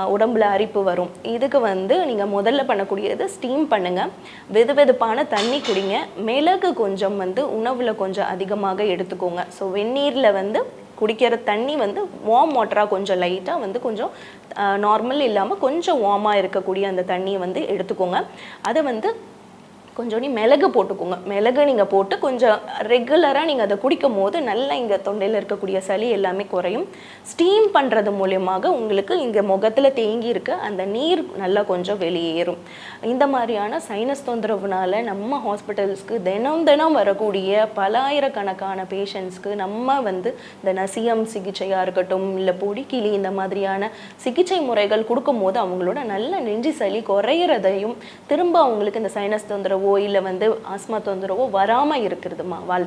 உடம்புல அரிப்பு வரும். இதுக்கு வந்து நீங்கள் முதல்ல பண்ணக்கூடியது ஸ்டீம் பண்ணுங்கள். வெதுவெதுப்பான தண்ணி குடிங்க. மிளகு கொஞ்சம் வந்து உணவில் கொஞ்சம் அதிகமாக எடுத்துக்கோங்க. ஸோ வெந்நீரில் வந்து குடிக்கிற தண்ணி வந்து வார்ம் வாட்டராக கொஞ்சம் லைட்டாக வந்து கொஞ்சம் நார்மல் இல்லாமல் கொஞ்சம் வார்மாக இருக்கக்கூடிய அந்த தண்ணியை வந்து எடுத்துக்கோங்க. அதை வந்து கொஞ்சோண்டி மிளகு போட்டுக்கோங்க. மிளகு நீங்கள் போட்டு கொஞ்சம் ரெகுலராக நீங்கள் அதை குடிக்கும் போது நல்லா இங்கே தொண்டையில் இருக்கக்கூடிய சளி எல்லாமே குறையும். ஸ்டீம் பண்ணுறது மூலியமாக உங்களுக்கு இங்கே முகத்தில் தேங்கி இருக்க அந்த நீர் நல்லா கொஞ்சம் வெளியேறும். இந்த மாதிரியான சைனஸ் தொந்தரவுனால நம்ம ஹாஸ்பிட்டல்ஸ்க்கு தினம் வரக்கூடிய பலாயிரக்கணக்கான பேஷண்ட்ஸ்க்கு நம்ம வந்து இந்த நசியம் சிகிச்சையாக இருக்கட்டும், இல்லை பொடிக்கிளி, இந்த மாதிரியான சிகிச்சை முறைகள் கொடுக்கும் போது அவங்களோட நல்ல நெஞ்சு சளி குறையிறதையும் திரும்ப அவங்களுக்கு இந்த சைனஸ் தொந்தரவு இல்லை வந்து ஆஸ்மா தொந்தரவோ வராமல் இருக்கிறதுமா.